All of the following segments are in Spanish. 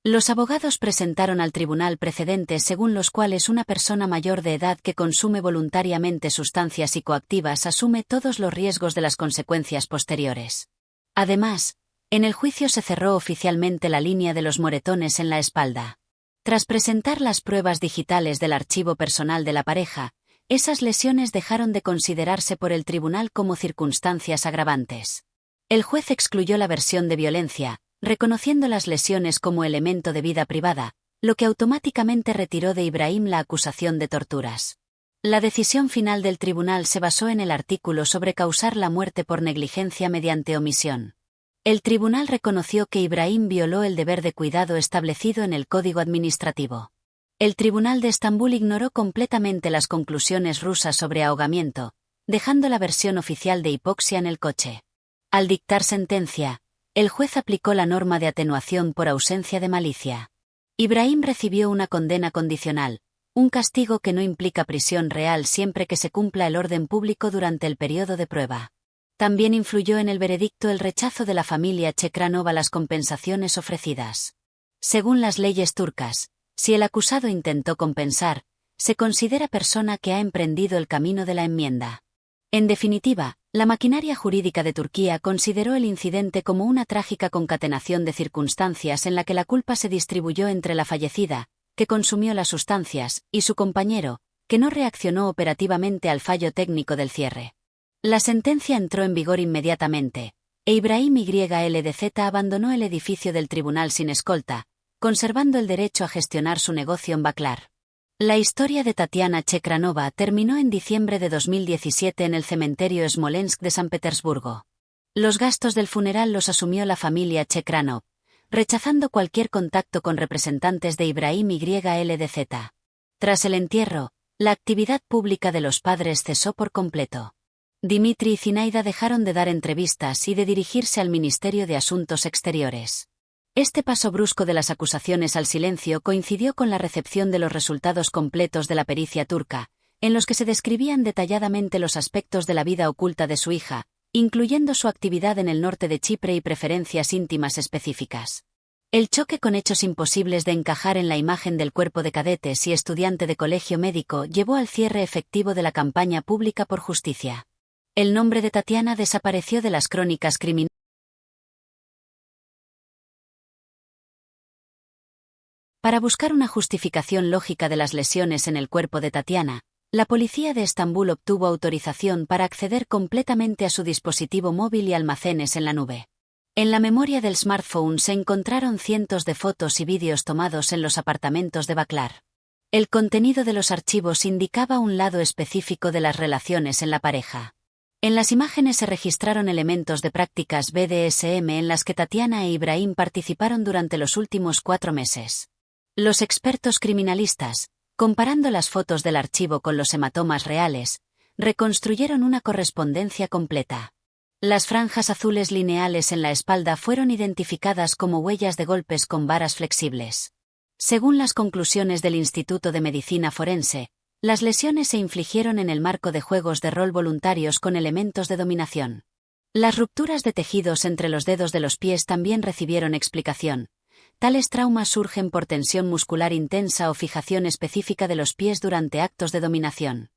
Los abogados presentaron al tribunal precedentes según los cuales una persona mayor de edad que consume voluntariamente sustancias psicoactivas asume todos los riesgos de las consecuencias posteriores. Además, en el juicio se cerró oficialmente la línea de los moretones en la espalda. Tras presentar las pruebas digitales del archivo personal de la pareja, esas lesiones dejaron de considerarse por el tribunal como circunstancias agravantes. El juez excluyó la versión de violencia, reconociendo las lesiones como elemento de vida privada, lo que automáticamente retiró de Ibrahim la acusación de torturas. La decisión final del tribunal se basó en el artículo sobre causar la muerte por negligencia mediante omisión. El tribunal reconoció que Ibrahim violó el deber de cuidado establecido en el Código Administrativo. El Tribunal de Estambul ignoró completamente las conclusiones rusas sobre ahogamiento, dejando la versión oficial de hipoxia en el coche. Al dictar sentencia, el juez aplicó la norma de atenuación por ausencia de malicia. Ibrahim recibió una condena condicional, un castigo que no implica prisión real siempre que se cumpla el orden público durante el periodo de prueba. También influyó en el veredicto el rechazo de la familia Chekranov a las compensaciones ofrecidas. Según las leyes turcas, si el acusado intentó compensar, se considera persona que ha emprendido el camino de la enmienda. En definitiva, la maquinaria jurídica de Turquía consideró el incidente como una trágica concatenación de circunstancias en la que la culpa se distribuyó entre la fallecida, que consumió las sustancias, y su compañero, que no reaccionó operativamente al fallo técnico del cierre. La sentencia entró en vigor inmediatamente, e Ibrahim YLDZ abandonó el edificio del tribunal sin escolta, conservando el derecho a gestionar su negocio en Baklar. La historia de Tatiana Chekranova terminó en diciembre de 2017 en el cementerio Smolensk de San Petersburgo. Los gastos del funeral los asumió la familia Chekranov, rechazando cualquier contacto con representantes de Ibrahim YLDZ. Tras el entierro, la actividad pública de los padres cesó por completo. Dimitri y Zinaida dejaron de dar entrevistas y de dirigirse al Ministerio de Asuntos Exteriores. Este paso brusco de las acusaciones al silencio coincidió con la recepción de los resultados completos de la pericia turca, en los que se describían detalladamente los aspectos de la vida oculta de su hija, incluyendo su actividad en el norte de Chipre y preferencias íntimas específicas. El choque con hechos imposibles de encajar en la imagen del cuerpo de cadetes y estudiante de colegio médico llevó al cierre efectivo de la campaña pública por justicia. El nombre de Tatiana desapareció de las crónicas criminales. Para buscar una justificación lógica de las lesiones en el cuerpo de Tatiana, la policía de Estambul obtuvo autorización para acceder completamente a su dispositivo móvil y almacenes en la nube. En la memoria del smartphone se encontraron cientos de fotos y vídeos tomados en los apartamentos de Baklar. El contenido de los archivos indicaba un lado específico de las relaciones en la pareja. En las imágenes se registraron elementos de prácticas BDSM en las que Tatiana e Ibrahim participaron durante los últimos 4 meses. Los expertos criminalistas, comparando las fotos del archivo con los hematomas reales, reconstruyeron una correspondencia completa. Las franjas azules lineales en la espalda fueron identificadas como huellas de golpes con varas flexibles. Según las conclusiones del Instituto de Medicina Forense, las lesiones se infligieron en el marco de juegos de rol voluntarios con elementos de dominación. Las rupturas de tejidos entre los dedos de los pies también recibieron explicación. Tales traumas surgen por tensión muscular intensa o fijación específica de los pies durante actos de dominación.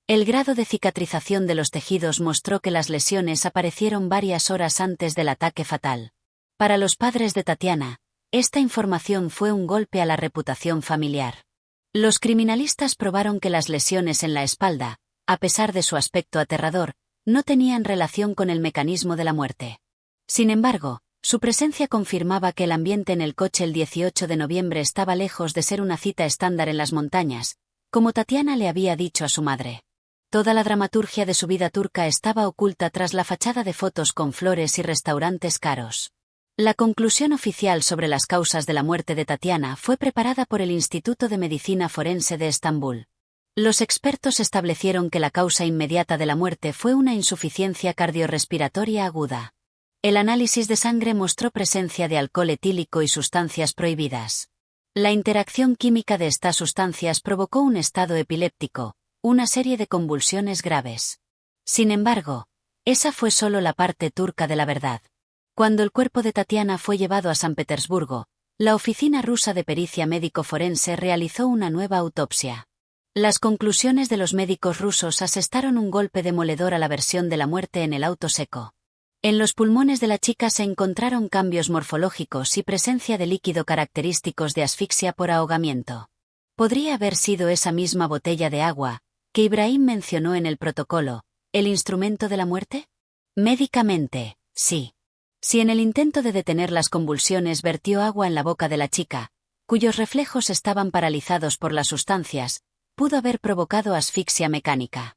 El grado de cicatrización de los tejidos mostró que las lesiones aparecieron varias horas antes del ataque fatal. Para los padres de Tatiana, esta información fue un golpe a la reputación familiar. Los criminalistas probaron que las lesiones en la espalda, a pesar de su aspecto aterrador, no tenían relación con el mecanismo de la muerte. Sin embargo, su presencia confirmaba que el ambiente en el coche el 18 de noviembre estaba lejos de ser una cita estándar en las montañas, como Tatiana le había dicho a su madre. Toda la dramaturgia de su vida turca estaba oculta tras la fachada de fotos con flores y restaurantes caros. La conclusión oficial sobre las causas de la muerte de Tatiana fue preparada por el Instituto de Medicina Forense de Estambul. Los expertos establecieron que la causa inmediata de la muerte fue una insuficiencia cardiorrespiratoria aguda. El análisis de sangre mostró presencia de alcohol etílico y sustancias prohibidas. La interacción química de estas sustancias provocó un estado epiléptico, una serie de convulsiones graves. Sin embargo, esa fue solo la parte turca de la verdad. Cuando el cuerpo de Tatiana fue llevado a San Petersburgo, la Oficina Rusa de Pericia Médico-Forense realizó una nueva autopsia. Las conclusiones de los médicos rusos asestaron un golpe demoledor a la versión de la muerte en el auto seco. En los pulmones de la chica se encontraron cambios morfológicos y presencia de líquido característicos de asfixia por ahogamiento. ¿Podría haber sido esa misma botella de agua que Ibrahim mencionó en el protocolo, el instrumento de la muerte? Médicamente, sí. Si en el intento de detener las convulsiones vertió agua en la boca de la chica, cuyos reflejos estaban paralizados por las sustancias, pudo haber provocado asfixia mecánica.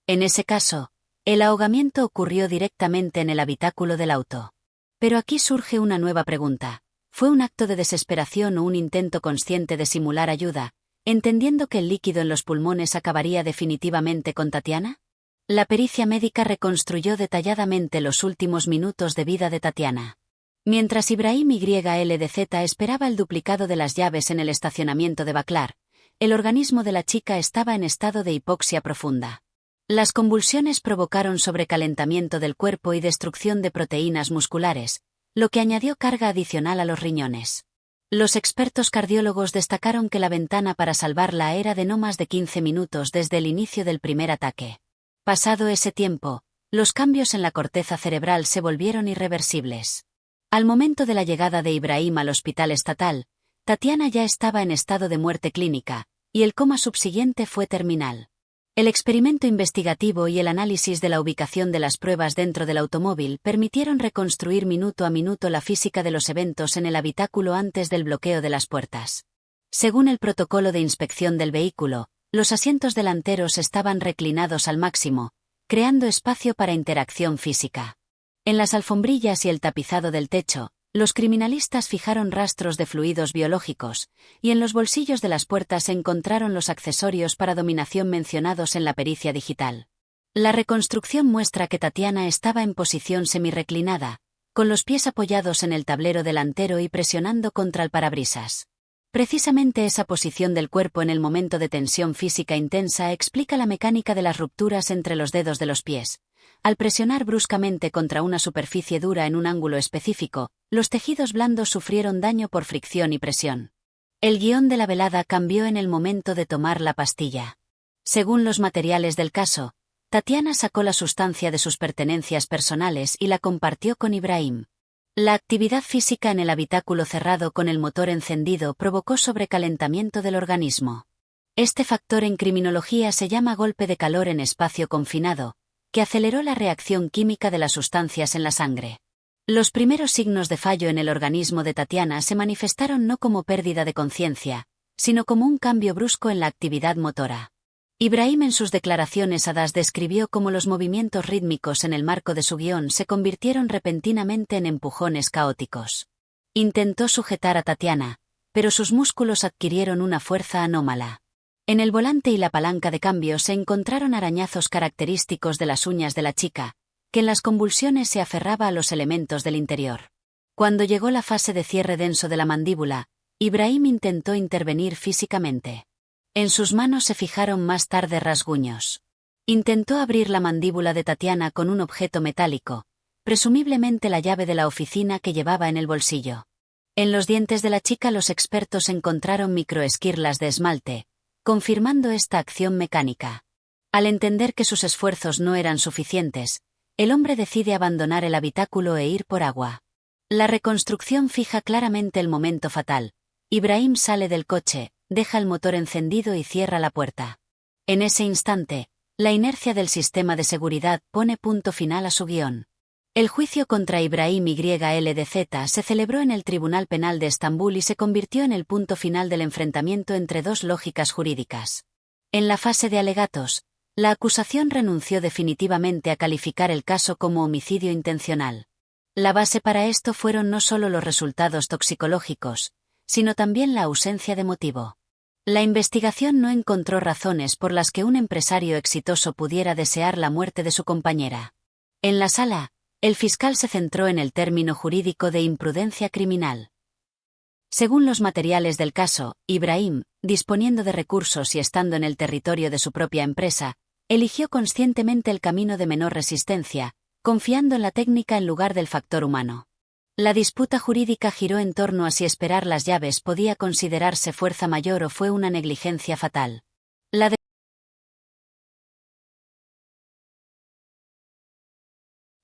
En ese caso, el ahogamiento ocurrió directamente en el habitáculo del auto. Pero aquí surge una nueva pregunta. ¿Fue un acto de desesperación o un intento consciente de simular ayuda, entendiendo que el líquido en los pulmones acabaría definitivamente con Tatiana? La pericia médica reconstruyó detalladamente los últimos minutos de vida de Tatiana. Mientras Ibrahim YLDZ esperaba el duplicado de las llaves en el estacionamiento de Baklar, el organismo de la chica estaba en estado de hipoxia profunda. Las convulsiones provocaron sobrecalentamiento del cuerpo y destrucción de proteínas musculares, lo que añadió carga adicional a los riñones. Los expertos cardiólogos destacaron que la ventana para salvarla era de no más de 15 minutos desde el inicio del primer ataque. Pasado ese tiempo, los cambios en la corteza cerebral se volvieron irreversibles. Al momento de la llegada de Ibrahim al hospital estatal, Tatiana ya estaba en estado de muerte clínica, y el coma subsiguiente fue terminal. El experimento investigativo y el análisis de la ubicación de las pruebas dentro del automóvil permitieron reconstruir minuto a minuto la física de los eventos en el habitáculo antes del bloqueo de las puertas. Según el protocolo de inspección del vehículo, los asientos delanteros estaban reclinados al máximo, creando espacio para interacción física. En las alfombrillas y el tapizado del techo, los criminalistas fijaron rastros de fluidos biológicos, y en los bolsillos de las puertas se encontraron los accesorios para dominación mencionados en la pericia digital. La reconstrucción muestra que Tatiana estaba en posición semirreclinada, con los pies apoyados en el tablero delantero y presionando contra el parabrisas. Precisamente esa posición del cuerpo en el momento de tensión física intensa explica la mecánica de las rupturas entre los dedos de los pies. Al presionar bruscamente contra una superficie dura en un ángulo específico, los tejidos blandos sufrieron daño por fricción y presión. El guión de la velada cambió en el momento de tomar la pastilla. Según los materiales del caso, Tatiana sacó la sustancia de sus pertenencias personales y la compartió con Ibrahim. La actividad física en el habitáculo cerrado con el motor encendido provocó sobrecalentamiento del organismo. Este factor en criminología se llama golpe de calor en espacio confinado, que aceleró la reacción química de las sustancias en la sangre. Los primeros signos de fallo en el organismo de Tatiana se manifestaron no como pérdida de conciencia, sino como un cambio brusco en la actividad motora. Ibrahim en sus declaraciones a DAS describió cómo los movimientos rítmicos en el marco de su guión se convirtieron repentinamente en empujones caóticos. Intentó sujetar a Tatiana, pero sus músculos adquirieron una fuerza anómala. En el volante y la palanca de cambio se encontraron arañazos característicos de las uñas de la chica, que en las convulsiones se aferraba a los elementos del interior. Cuando llegó la fase de cierre denso de la mandíbula, Ibrahim intentó intervenir físicamente. En sus manos se fijaron más tarde rasguños. Intentó abrir la mandíbula de Tatiana con un objeto metálico, presumiblemente la llave de la oficina que llevaba en el bolsillo. En los dientes de la chica los expertos encontraron microesquirlas de esmalte, confirmando esta acción mecánica. Al entender que sus esfuerzos no eran suficientes, el hombre decide abandonar el habitáculo e ir por agua. La reconstrucción fija claramente el momento fatal. Ibrahim sale del coche, deja el motor encendido y cierra la puerta. En ese instante, la inercia del sistema de seguridad pone punto final a su guión. El juicio contra Ibrahim YLDZ se celebró en el Tribunal Penal de Estambul y se convirtió en el punto final del enfrentamiento entre dos lógicas jurídicas. En la fase de alegatos, la acusación renunció definitivamente a calificar el caso como homicidio intencional. La base para esto fueron no solo los resultados toxicológicos, sino también la ausencia de motivo. La investigación no encontró razones por las que un empresario exitoso pudiera desear la muerte de su compañera. En la sala, el fiscal se centró en el término jurídico de imprudencia criminal. Según los materiales del caso, Ibrahim, disponiendo de recursos y estando en el territorio de su propia empresa, eligió conscientemente el camino de menor resistencia, confiando en la técnica en lugar del factor humano. La disputa jurídica giró en torno a si esperar las llaves podía considerarse fuerza mayor o fue una negligencia fatal.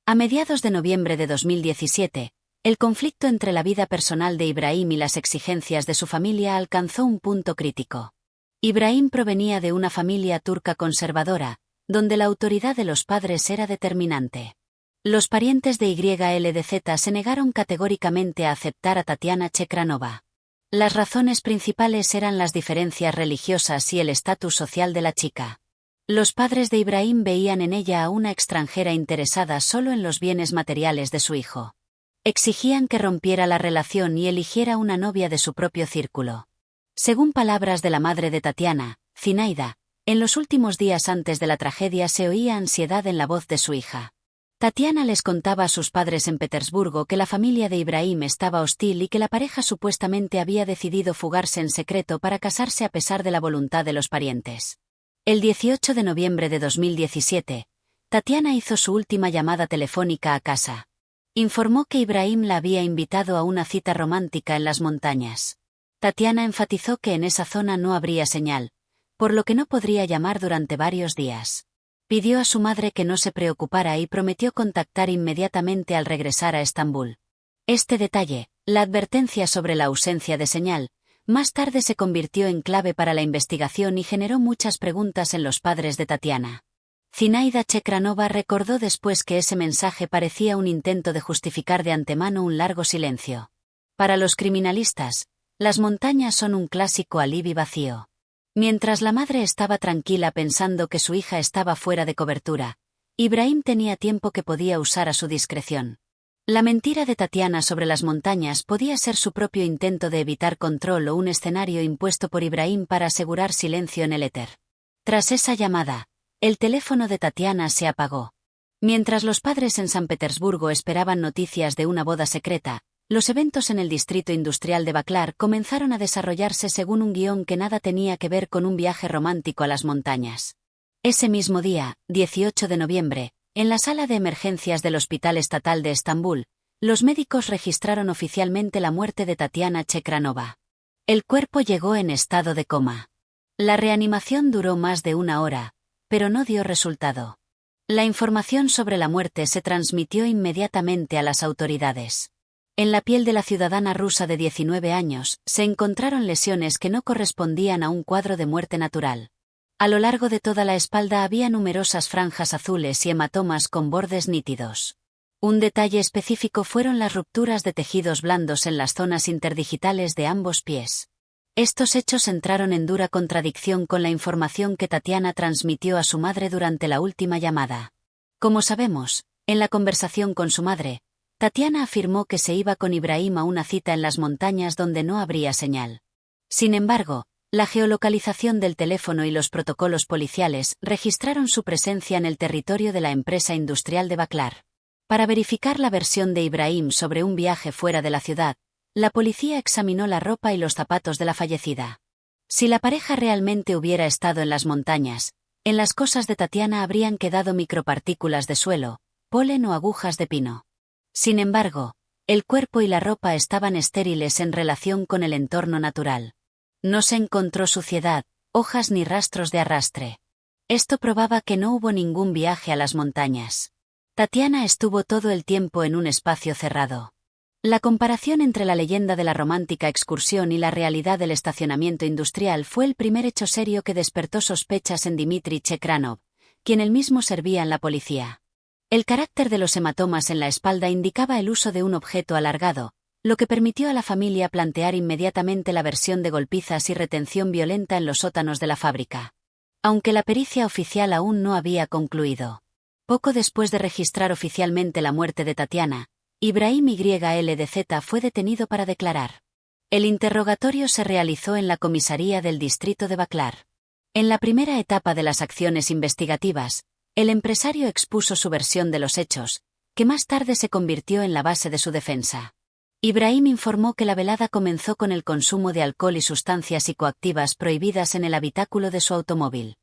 A mediados de noviembre de 2017, el conflicto entre la vida personal de Ibrahim y las exigencias de su familia alcanzó un punto crítico. Ibrahim provenía de una familia turca conservadora, donde la autoridad de los padres era determinante. Los parientes de YLDZ se negaron categóricamente a aceptar a Tatiana Chekranova. Las razones principales eran las diferencias religiosas y el estatus social de la chica. Los padres de Ibrahim veían en ella a una extranjera interesada solo en los bienes materiales de su hijo. Exigían que rompiera la relación y eligiera una novia de su propio círculo. Según palabras de la madre de Tatiana, Zinaida, en los últimos días antes de la tragedia se oía ansiedad en la voz de su hija. Tatiana les contaba a sus padres en Petersburgo que la familia de Ibrahim estaba hostil y que la pareja supuestamente había decidido fugarse en secreto para casarse a pesar de la voluntad de los parientes. El 18 de noviembre de 2017, Tatiana hizo su última llamada telefónica a casa. Informó que Ibrahim la había invitado a una cita romántica en las montañas. Tatiana enfatizó que en esa zona no habría señal, por lo que no podría llamar durante varios días. Pidió a su madre que no se preocupara y prometió contactar inmediatamente al regresar a Estambul. Este detalle, la advertencia sobre la ausencia de señal, más tarde se convirtió en clave para la investigación y generó muchas preguntas en los padres de Tatiana. Zinaida Chekranova recordó después que ese mensaje parecía un intento de justificar de antemano un largo silencio. Para los criminalistas, las montañas son un clásico alibi vacío. Mientras la madre estaba tranquila pensando que su hija estaba fuera de cobertura, Ibrahim tenía tiempo que podía usar a su discreción. La mentira de Tatiana sobre las montañas podía ser su propio intento de evitar control o un escenario impuesto por Ibrahim para asegurar silencio en el éter. Tras esa llamada, el teléfono de Tatiana se apagó. Mientras los padres en San Petersburgo esperaban noticias de una boda secreta, los eventos en el distrito industrial de Baklar comenzaron a desarrollarse según un guión que nada tenía que ver con un viaje romántico a las montañas. Ese mismo día, 18 de noviembre, en la sala de emergencias del Hospital Estatal de Estambul, los médicos registraron oficialmente la muerte de Tatiana Chekranova. El cuerpo llegó en estado de coma. La reanimación duró más de una hora, pero no dio resultado. La información sobre la muerte se transmitió inmediatamente a las autoridades. En la piel de la ciudadana rusa de 19 años, se encontraron lesiones que no correspondían a un cuadro de muerte natural. A lo largo de toda la espalda había numerosas franjas azules y hematomas con bordes nítidos. Un detalle específico fueron las rupturas de tejidos blandos en las zonas interdigitales de ambos pies. Estos hechos entraron en dura contradicción con la información que Tatiana transmitió a su madre durante la última llamada. Como sabemos, en la conversación con su madre, Tatiana afirmó que se iba con Ibrahim a una cita en las montañas donde no habría señal. Sin embargo, la geolocalización del teléfono y los protocolos policiales registraron su presencia en el territorio de la empresa industrial de Baklar. Para verificar la versión de Ibrahim sobre un viaje fuera de la ciudad, la policía examinó la ropa y los zapatos de la fallecida. Si la pareja realmente hubiera estado en las montañas, en las cosas de Tatiana habrían quedado micropartículas de suelo, polen o agujas de pino. Sin embargo, el cuerpo y la ropa estaban estériles en relación con el entorno natural. No se encontró suciedad, hojas ni rastros de arrastre. Esto probaba que no hubo ningún viaje a las montañas. Tatiana estuvo todo el tiempo en un espacio cerrado. La comparación entre la leyenda de la romántica excursión y la realidad del estacionamiento industrial fue el primer hecho serio que despertó sospechas en Dmitry Chekranov, quien él mismo servía en la policía. El carácter de los hematomas en la espalda indicaba el uso de un objeto alargado, lo que permitió a la familia plantear inmediatamente la versión de golpizas y retención violenta en los sótanos de la fábrica. Aunque la pericia oficial aún no había concluido. Poco después de registrar oficialmente la muerte de Tatiana, Ibrahim YLDZ fue detenido para declarar. El interrogatorio se realizó en la comisaría del distrito de Baklar. En la primera etapa de las acciones investigativas, el empresario expuso su versión de los hechos, que más tarde se convirtió en la base de su defensa. Ibrahim informó que la velada comenzó con el consumo de alcohol y sustancias psicoactivas prohibidas en el habitáculo de su automóvil.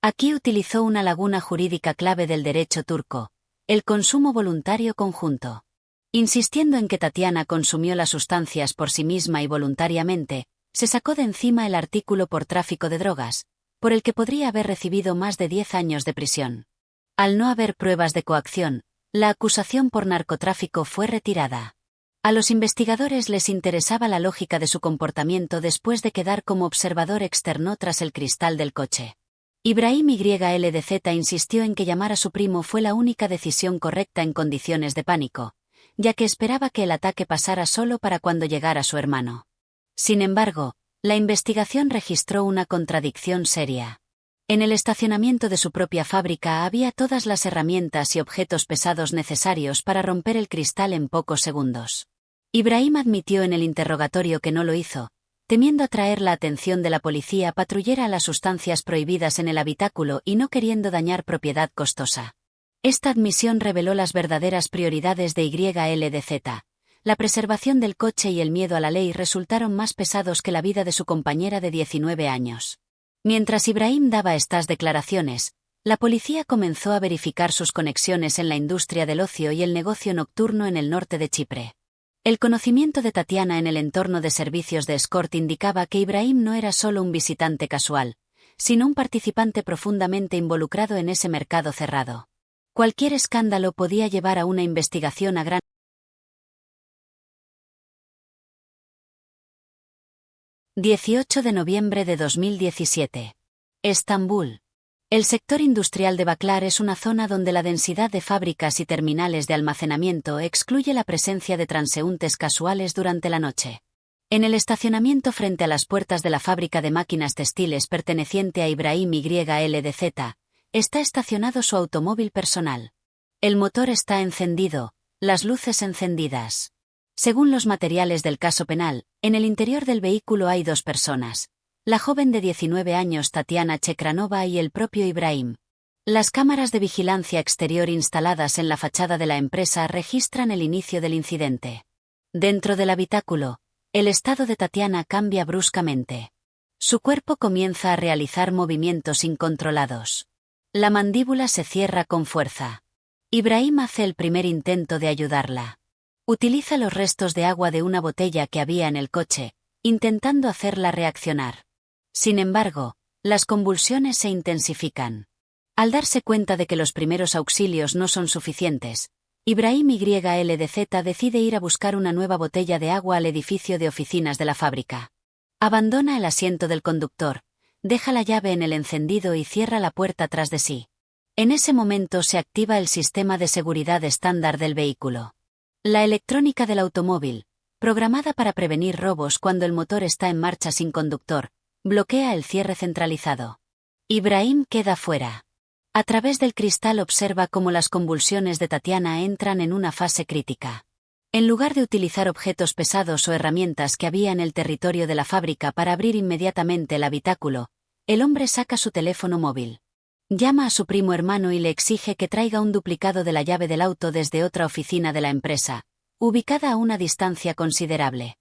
Aquí utilizó una laguna jurídica clave del derecho turco, el consumo voluntario conjunto. Insistiendo en que Tatiana consumió las sustancias por sí misma y voluntariamente, se sacó de encima el artículo por tráfico de drogas, por el que podría haber recibido más de 10 años de prisión. Al no haber pruebas de coacción, la acusación por narcotráfico fue retirada. A los investigadores les interesaba la lógica de su comportamiento después de quedar como observador externo tras el cristal del coche. Ibrahim YLDZ insistió en que llamar a su primo fue la única decisión correcta en condiciones de pánico, ya que esperaba que el ataque pasara solo para cuando llegara su hermano. Sin embargo, la investigación registró una contradicción seria. En el estacionamiento de su propia fábrica había todas las herramientas y objetos pesados necesarios para romper el cristal en pocos segundos. Ibrahim admitió en el interrogatorio que no lo hizo, temiendo atraer la atención de la policía patrullera a las sustancias prohibidas en el habitáculo y no queriendo dañar propiedad costosa. Esta admisión reveló las verdaderas prioridades de YLDZ. La preservación del coche y el miedo a la ley resultaron más pesados que la vida de su compañera de 19 años. Mientras Ibrahim daba estas declaraciones, la policía comenzó a verificar sus conexiones en la industria del ocio y el negocio nocturno en el norte de Chipre. El conocimiento de Tatiana en el entorno de servicios de escort indicaba que Ibrahim no era solo un visitante casual, sino un participante profundamente involucrado en ese mercado cerrado. Cualquier escándalo podía llevar a una investigación a gran 18 de noviembre de 2017. Estambul. El sector industrial de Baklar es una zona donde la densidad de fábricas y terminales de almacenamiento excluye la presencia de transeúntes casuales durante la noche. En el estacionamiento frente a las puertas de la fábrica de máquinas textiles perteneciente a Ibrahim YLDZ, está estacionado su automóvil personal. El motor está encendido, las luces encendidas. Según los materiales del caso penal, en el interior del vehículo hay 2 personas. La joven de 19 años Tatiana Chekranova y el propio Ibrahim. Las cámaras de vigilancia exterior instaladas en la fachada de la empresa registran el inicio del incidente. Dentro del habitáculo, el estado de Tatiana cambia bruscamente. Su cuerpo comienza a realizar movimientos incontrolados. La mandíbula se cierra con fuerza. Ibrahim hace el primer intento de ayudarla. Utiliza los restos de agua de una botella que había en el coche, intentando hacerla reaccionar. Sin embargo, las convulsiones se intensifican. Al darse cuenta de que los primeros auxilios no son suficientes, Ibrahim YLDZ decide ir a buscar una nueva botella de agua al edificio de oficinas de la fábrica. Abandona el asiento del conductor, deja la llave en el encendido y cierra la puerta tras de sí. En ese momento se activa el sistema de seguridad estándar del vehículo. La electrónica del automóvil, programada para prevenir robos cuando el motor está en marcha sin conductor, bloquea el cierre centralizado. Ibrahim queda fuera. A través del cristal observa cómo las convulsiones de Tatiana entran en una fase crítica. En lugar de utilizar objetos pesados o herramientas que había en el territorio de la fábrica para abrir inmediatamente el habitáculo, el hombre saca su teléfono móvil. Llama a su primo hermano y le exige que traiga un duplicado de la llave del auto desde otra oficina de la empresa, ubicada a una distancia considerable.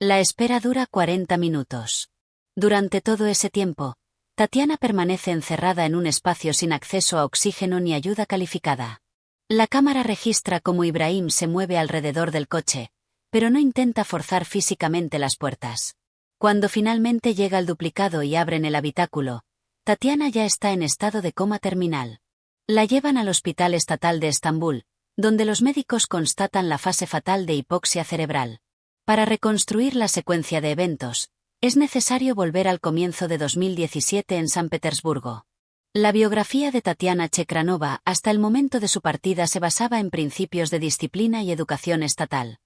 La espera dura 40 minutos. Durante todo ese tiempo, Tatiana permanece encerrada en un espacio sin acceso a oxígeno ni ayuda calificada. La cámara registra cómo Ibrahim se mueve alrededor del coche, pero no intenta forzar físicamente las puertas. Cuando finalmente llega el duplicado y abren el habitáculo, Tatiana ya está en estado de coma terminal. La llevan al Hospital Estatal de Estambul, donde los médicos constatan la fase fatal de hipoxia cerebral. Para reconstruir la secuencia de eventos, es necesario volver al comienzo de 2017 en San Petersburgo. La biografía de Tatiana Chekranova hasta el momento de su partida se basaba en principios de disciplina y educación estatal.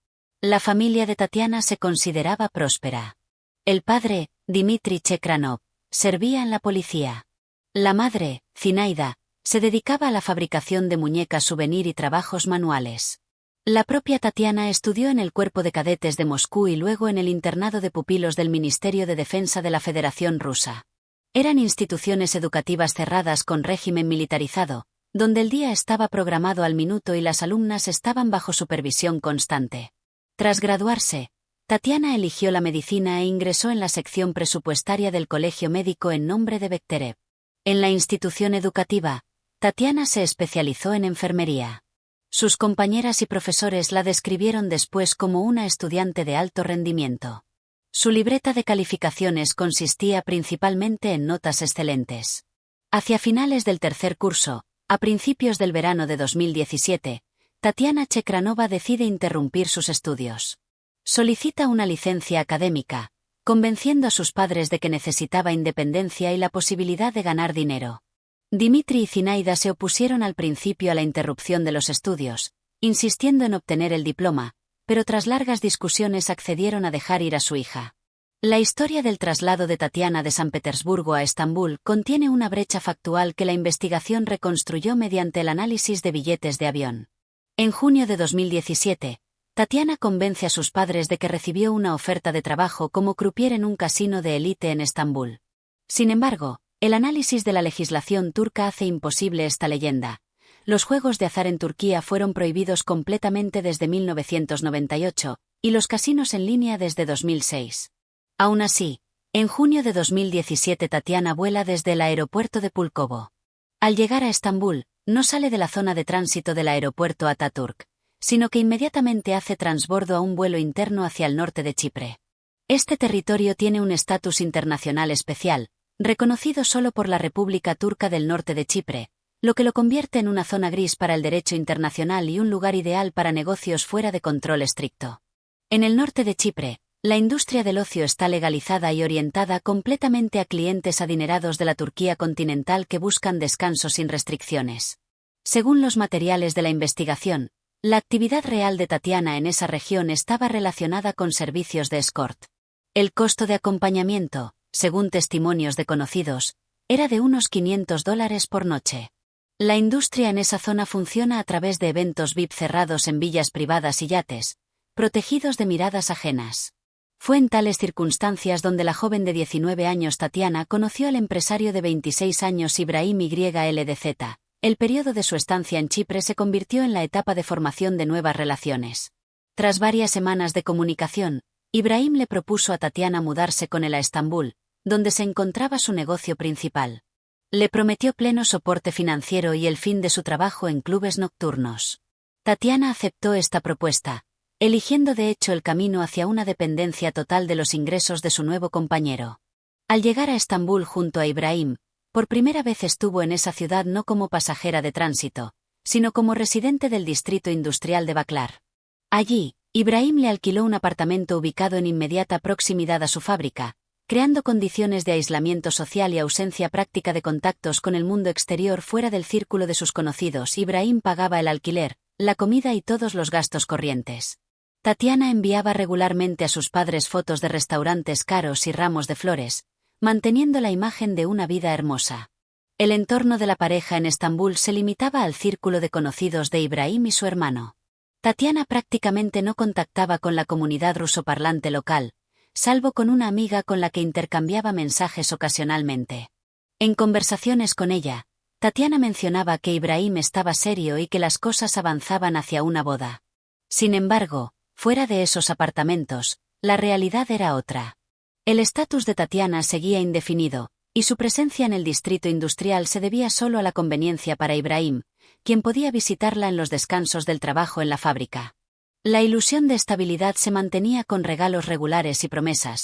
La familia de Tatiana se consideraba próspera. El padre, Dmitry Chekranov, servía en la policía. La madre, Zinaida, se dedicaba a la fabricación de muñecas souvenir y trabajos manuales. La propia Tatiana estudió en el Cuerpo de Cadetes de Moscú y luego en el internado de pupilos del Ministerio de Defensa de la Federación Rusa. Eran instituciones educativas cerradas con régimen militarizado, donde el día estaba programado al minuto y las alumnas estaban bajo supervisión constante. Tras graduarse, Tatiana eligió la medicina e ingresó en la sección presupuestaria del Colegio Médico en nombre de Bekhterev. En la institución educativa, Tatiana se especializó en enfermería. Sus compañeras y profesores la describieron después como una estudiante de alto rendimiento. Su libreta de calificaciones consistía principalmente en notas excelentes. Hacia finales del tercer curso, a principios del verano de 2017, Tatiana Chekranova decide interrumpir sus estudios. Solicita una licencia académica, convenciendo a sus padres de que necesitaba independencia y la posibilidad de ganar dinero. Dimitri y Zinaida se opusieron al principio a la interrupción de los estudios, insistiendo en obtener el diploma, pero tras largas discusiones accedieron a dejar ir a su hija. La historia del traslado de Tatiana de San Petersburgo a Estambul contiene una brecha factual que la investigación reconstruyó mediante el análisis de billetes de avión. En junio de 2017, Tatiana convence a sus padres de que recibió una oferta de trabajo como croupier en un casino de élite en Estambul. Sin embargo, el análisis de la legislación turca hace imposible esta leyenda. Los juegos de azar en Turquía fueron prohibidos completamente desde 1998, y los casinos en línea desde 2006. Aún así, en junio de 2017 Tatiana vuela desde el aeropuerto de Pulkovo. Al llegar a Estambul, no sale de la zona de tránsito del aeropuerto Ataturk, sino que inmediatamente hace transbordo a un vuelo interno hacia el norte de Chipre. Este territorio tiene un estatus internacional especial, reconocido solo por la República Turca del Norte de Chipre, lo que lo convierte en una zona gris para el derecho internacional y un lugar ideal para negocios fuera de control estricto. En el norte de Chipre, la industria del ocio está legalizada y orientada completamente a clientes adinerados de la Turquía continental que buscan descanso sin restricciones. Según los materiales de la investigación, la actividad real de Tatiana en esa región estaba relacionada con servicios de escort. El costo de acompañamiento, según testimonios de conocidos, era de unos $500 por noche. La industria en esa zona funciona a través de eventos VIP cerrados en villas privadas y yates, protegidos de miradas ajenas. Fue en tales circunstancias donde la joven de 19 años Tatiana conoció al empresario de 26 años Ibrahim YLDZ. El periodo de su estancia en Chipre se convirtió en la etapa de formación de nuevas relaciones. Tras varias semanas de comunicación, Ibrahim le propuso a Tatiana mudarse con él a Estambul, donde se encontraba su negocio principal. Le prometió pleno soporte financiero y el fin de su trabajo en clubes nocturnos. Tatiana aceptó esta propuesta, eligiendo de hecho el camino hacia una dependencia total de los ingresos de su nuevo compañero. Al llegar a Estambul junto a Ibrahim, por primera vez estuvo en esa ciudad no como pasajera de tránsito, sino como residente del distrito industrial de Baklar. Allí, Ibrahim le alquiló un apartamento ubicado en inmediata proximidad a su fábrica, creando condiciones de aislamiento social y ausencia práctica de contactos con el mundo exterior fuera del círculo de sus conocidos. Ibrahim pagaba el alquiler, la comida y todos los gastos corrientes. Tatiana enviaba regularmente a sus padres fotos de restaurantes caros y ramos de flores, manteniendo la imagen de una vida hermosa. El entorno de la pareja en Estambul se limitaba al círculo de conocidos de Ibrahim y su hermano. Tatiana prácticamente no contactaba con la comunidad rusoparlante local, salvo con una amiga con la que intercambiaba mensajes ocasionalmente. En conversaciones con ella, Tatiana mencionaba que Ibrahim estaba serio y que las cosas avanzaban hacia una boda. Sin embargo, fuera de esos apartamentos, la realidad era otra. El estatus de Tatiana seguía indefinido, y su presencia en el distrito industrial se debía solo a la conveniencia para Ibrahim, quien podía visitarla en los descansos del trabajo en la fábrica. La ilusión de estabilidad se mantenía con regalos regulares y promesas,